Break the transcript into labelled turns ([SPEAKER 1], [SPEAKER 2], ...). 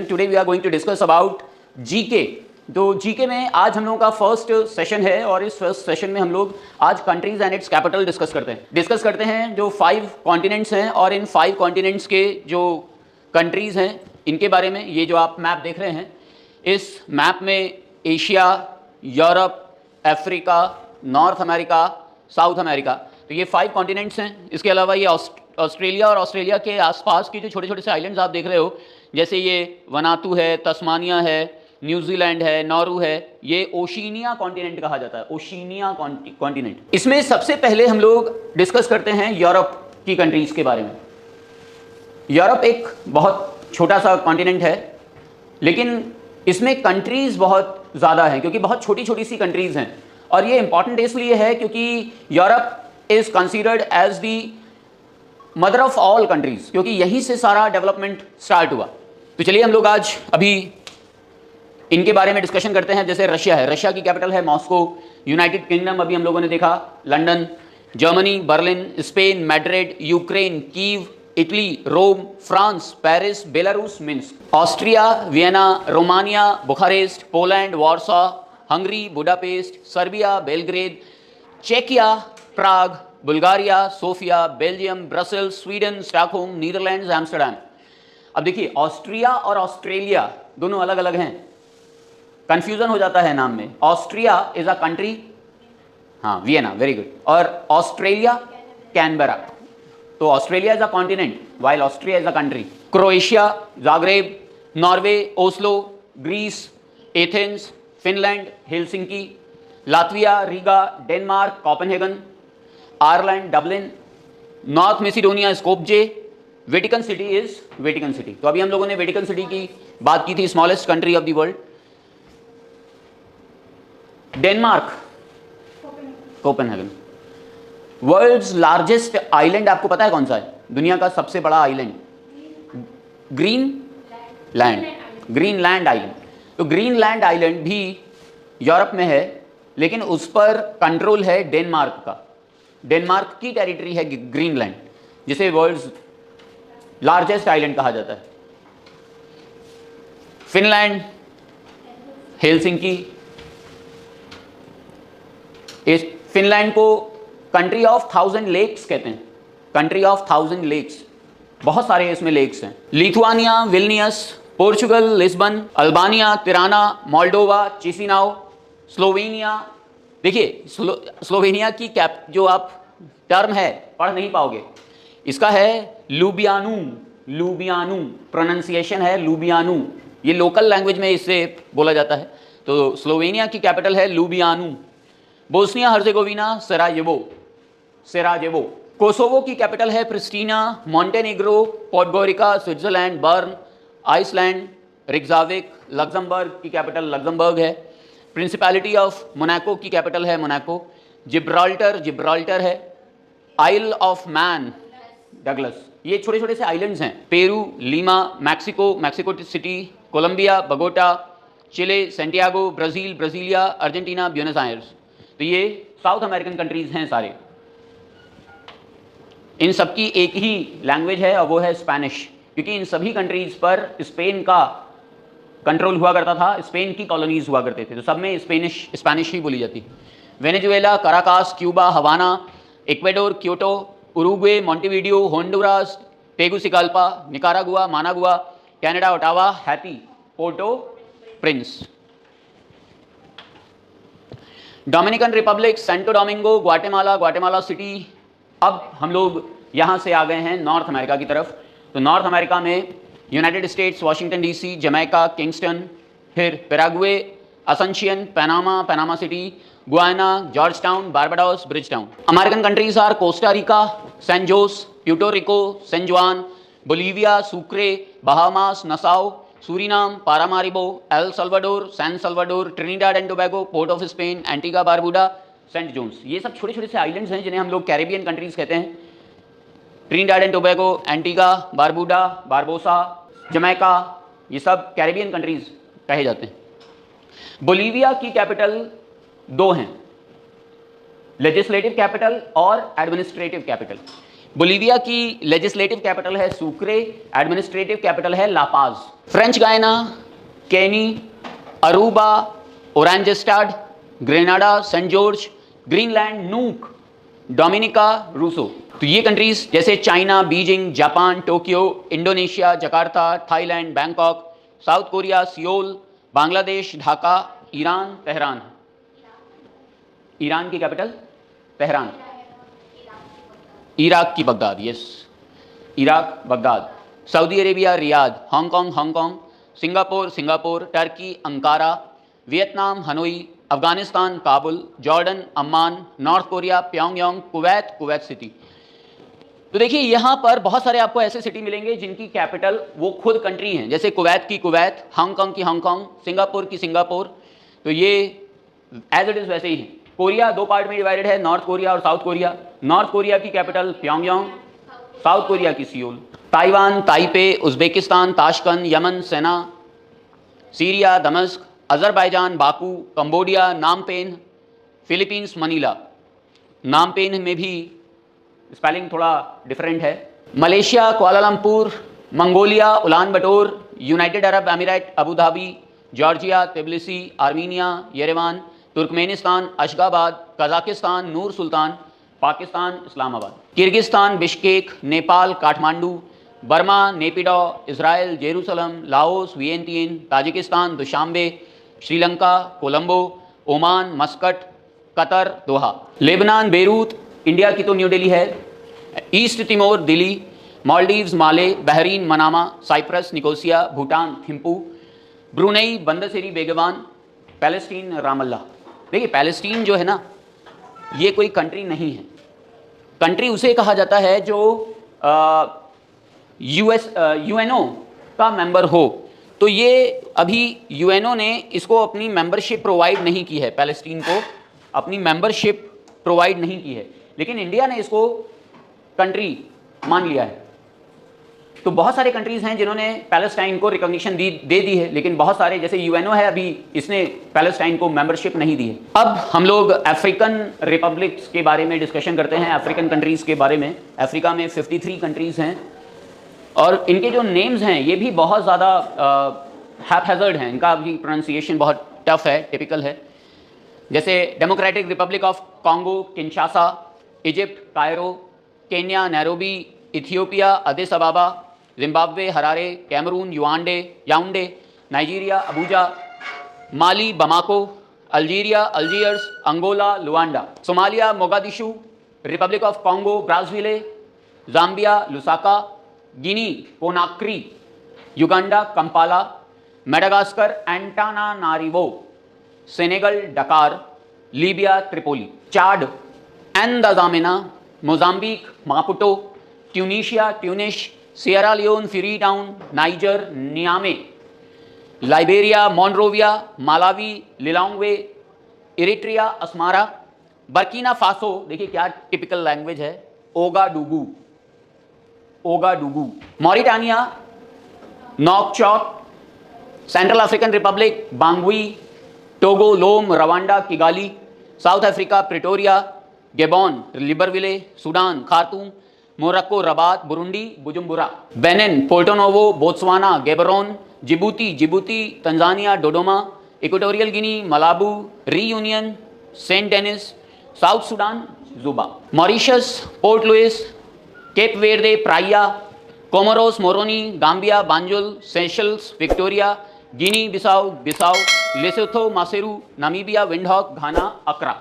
[SPEAKER 1] children, today we are going to discuss about GK। तो GK में आज हम लोगों का फर्स्ट सेशन है और इस फर्स्ट सेशन में हम लोग आज countries and it's capital discuss करते हैं जो 5 कॉन्टिनेंट्स हैं और इन 5 कॉन्टिनेंट्स के जो कंट्रीज हैं इनके बारे में। ये जो आप मैप देख रहे हैं, इस मैप में Asia, Europe, Africa, north America, south America, तो ये 5 कॉन्टिनेंट्स हैं। इसके अलावा ये ऑस्ट्रेलिया और ऑस्ट्रेलिया के आसपास की जो छोटे छोटे से आइलैंड्स आप देख रहे हो, जैसे ये वनातु है, तस्मानिया है, न्यूजीलैंड है, नॉरू है, ये ओशिनिया कॉन्टिनेंट कहा जाता है, ओशिनिया कॉन्टिनेंट। इसमें सबसे पहले हम लोग डिस्कस करते हैं यूरोप की कंट्रीज के बारे में। यूरोप एक बहुत छोटा सा कॉन्टिनेंट है, लेकिन इसमें कंट्रीज बहुत ज़्यादा हैं क्योंकि बहुत छोटी छोटी सी कंट्रीज हैं। और ये इंपॉर्टेंट इसलिए है क्योंकि Europe is considered as the mother of all countries, क्योंकि यहीं से सारा डेवलपमेंट स्टार्ट हुआ। तो चलिए हम लोग आज अभी इनके बारे में डिस्कशन करते हैं। जैसे रशिया है, रशिया की कैपिटल है मॉस्को। यूनाइटेड किंगडम अभी हम लोगों ने देखा, London. Germany Berlin, Spain Madrid, Ukraine Kyiv, Italy Rome, France Paris, Belarus Minsk. Austria Vienna, Romania Bucharest, Poland Warsaw, Hungary Budapest, Serbia Belgrade, चेकिया Prague, Bulgaria Sofia, Belgium Brussels, Sweden Stockholm, Netherlands Amsterdam. अब देखिए, Austria और Australia दोनों अलग अलग हैं, confusion हो जाता है नाम में। ऑस्ट्रिया इज अ कंट्री, हाँ वियना, वेरी गुड। और ऑस्ट्रेलिया कैनबरा। तो Australia is a continent while Austria is a country. Croatia Zagreb, Norway Oslo, Greece Athens, Finland Helsinki, Latvia Riga, Denmark Copenhagen, Ireland Dublin, North Macedonia Skopje, Vatican City is Vatican City. तो अभी हम लोगों ने Vatican city की बात की थी, smallest country of the world. Denmark Copenhagen. World's largest island आपको पता है कौन सा है? दुनिया का सबसे बड़ा आइलैंड ग्रीनलैंड आइलैंड। तो ग्रीनलैंड आइलैंड भी यूरोप में है, लेकिन उस पर कंट्रोल है डेनमार्क का। डेनमार्क की टेरिटरी है ग्रीनलैंड, जिसे वर्ल्ड्स लार्जेस्ट आइलैंड कहा जाता है। Finland Helsinki. इस फिनलैंड को कंट्री ऑफ 1000 लेक्स कहते हैं, कंट्री ऑफ 1000 लेक्स। बहुत सारे इसमें लेक्स हैं। Lithuania Vilnius, Portugal Lisbon, Albania Tirana, Moldova Chisinau, Slovenia. देखिए स्लोवेनिया की कैप जो आप टर्म है पढ़ नहीं पाओगे, इसका है लुबियानू प्रोनाउंसिएशन है लुबियानू। ये लोकल लैंग्वेज में इससे बोला जाता है। तो स्लोवेनिया की कैपिटल है Ljubljana. Bosnia Herzegovina Sarajevo. Kosovo की कैपिटल है Pristina. Montenegro, Podgorica, Switzerland, Bern, Iceland, Reykjavik. Luxembourg की कैपिटल लग्जमबर्ग है। प्रिंसिपैलिटी ऑफ मोनाको की कैपिटल है मोनाको। जिब्राल्टर है। Isle of Man Douglas. ये छोटे छोटे से आइलैंड्स हैं। Peru Lima, Mexico City, Colombia Bogota, Chile Santiago, Brazil Brasilia, Argentina Buenos Aires. तो ये साउथ अमेरिकन कंट्रीज हैं सारे। इन सबकी एक ही लैंग्वेज है और वो है स्पेनिश, क्योंकि इन सभी कंट्रीज पर स्पेन का कंट्रोल हुआ करता था, स्पेन की कॉलोनीज हुआ करते थे, तो सब में स्पेनिश ही बोली जाती। Venezuela, Caracas, Cuba, Havana, Ecuador, Quito, Uruguay, Montevideo, Honduras, Tegucigalpa, Nicaragua, Managua, Canada, Ottawa, Haiti, Port-au-Prince. Dominican Republic, Santo Domingo, Guatemala City. अब हम लोग यहाँ से आ गए हैं नॉर्थ अमेरिका की तरफ। तो नॉर्थ अमेरिका में United States, Washington DC, Jamaica, Kingston, फिर Paraguay, Asuncion, Panama City, Guyana, Georgetown, Barbados, Bridgetown. American countries are Costa Rica, San Jose, Puerto Rico, San Juan, Bolivia, Sucre, Bahamas, Nassau, Suriname, Paramaribo, El Salvador, San Salvador, Trinidad and Tobago, Port of Spain, Antigua Barbuda, Saint John's. ये सब छोटे छोटे से islands हैं जिन्हें हम लोग Caribbean countries कहते हैं। Trinidad and Tobago, Antigua Barbuda, Barbados, Jamaica, ये सब कैरेबियन कंट्रीज कहे जाते हैं। बोलीविया की कैपिटल 2 हैं, लेजिस्लेटिव कैपिटल और एडमिनिस्ट्रेटिव कैपिटल। बोलीविया की लेजिस्लेटिव कैपिटल है सुक्रे, एडमिनिस्ट्रेटिव कैपिटल है La Paz. French Guiana, Cayenne, Aruba, Oranjestad, Grenada, Saint George, Greenland, Nuuk, Dominica, Roseau. तो ये कंट्रीज जैसे China, Beijing, Japan, Tokyo, Indonesia, Jakarta, Thailand, Bangkok, South Korea, Seoul, Bangladesh, Dhaka, Iran, Tehran. Iran की capital Tehran, Iraq की Baghdad, yes, Iraq Baghdad. Saudi Arabia Riyadh, Hong Kong Hong Kong, Singapore Singapore, Turkey Ankara, Vietnam Hanoi, Afghanistan Kabul, Jordan Amman, north Korea Pyongyang, Kuwait Kuwait city. तो देखिए यहाँ पर बहुत सारे आपको ऐसे सिटी मिलेंगे जिनकी कैपिटल वो खुद कंट्री हैं, जैसे कुवैत की कुवैत, हांगकांग की हांगकांग, सिंगापुर की सिंगापुर। तो ये एज इट इज़ वैसे ही है। कोरिया दो पार्ट में डिवाइडेड है, नॉर्थ कोरिया और साउथ कोरिया। नॉर्थ कोरिया की कैपिटल प्योंगयांग, साउथ कोरिया की Seoul. Taiwan Taipei, Uzbekistan Tashkent, Yemen Sanaa, Syria Damascus, Azerbaijan Baku, Cambodia Phnom Penh, Philippines Manila. Phnom Penh में भी स्पेलिंग थोड़ा डिफरेंट है। Malaysia Kuala Lumpur, Mongolia Ulan Bator, United Arab Emirates Abu Dhabi, Georgia Tbilisi, Armenia Yerevan, Turkmenistan Ashgabat, Kazakhstan Nur Sultan, Pakistan Islamabad, Kyrgyzstan Bishkek, Nepal Kathmandu, Burma Naypyidaw, Israel Jerusalem, Laos वियेंटियन, Tajikistan Dushanbe, Sri Lanka Colombo, Oman Muscat, Qatar Doha, Lebanon Beirut, India की तो न्यू दिल्ली है, East Timor Dili, Maldives Male, Bahrain Manama, Cyprus Nicosia, Bhutan Thimphu, Brunei Bandar Seri Begawan, Palestine Ramallah. देखिए Palestine जो है ना, ये कोई country नहीं है। कंट्री उसे कहा जाता है जो यूएनओ का मेंबर हो। तो ये अभी यूएनओ ने इसको अपनी मेंबरशिप प्रोवाइड नहीं की है, पैलेस्टीन को अपनी मेंबरशिप प्रोवाइड नहीं की है, लेकिन इंडिया ने इसको कंट्री मान लिया है। तो बहुत सारे कंट्रीज हैं जिन्होंने पैलेस्टाइन को रिकॉग्निशन दे दी है, लेकिन बहुत सारे जैसे यूएनओ है अभी इसने पैलेस्टाइन को मेंबरशिप नहीं दी है। अब हम लोग अफ्रीकन रिपब्लिक्स के बारे में डिस्कशन करते हैं, अफ्रीकन कंट्रीज के बारे में। अफ्रीका में 53 कंट्रीज हैं और इनके जो नेम्स हैं ये भी बहुत ज़्यादा हैज़र्ड हैं, इनका भी प्रोनाउंसिएशन बहुत टफ है, टिपिकल है। जैसे Democratic Republic of Congo Kinshasa, Egypt Cairo, Kenya Nairobi, Ethiopia Addis Ababa, Zimbabwe Harare, Cameroon Yaounde, Nigeria Abuja, Mali Bamako, Algeria Algiers, Angola Luanda, Somalia Mogadishu, Republic of Congo Brazzaville, Zambia Lusaka, Guinea Conakry, Uganda Kampala, Madagascar Antananarivo, Senegal Dakar, Libya Tripoli, Chad N'Djamena, Mozambique Maputo, Tunisia Tunis, Sierra Leone Freetown, Niger Niamey, Liberia Monrovia, Malawi Lilongwe, Eritrea Asmara, Burkina Faso, देखिए क्या typical language है, ओगाडुगु, Mauritania Nouakchott, Central African Republic Bangui, Togo Lome, Rwanda Kigali, South Africa Pretoria, Gabon Libreville, Sudan Khartoum, Morocco Rabat, Burundi Bujumbura, Benin Porto Novo, Botswana Gaborone, Djibouti Tanzania Dodoma, Equatorial Guinea Malabo, Reunion Saint Denis, South Sudan Juba, Mauritius Port Louis, Cape Verde Praia, Comoros Moroni, Gambia Banjul, Seychelles Victoria, Guinea Bissau, Lesotho Maseru, Namibia Windhoek, Ghana अक्रा।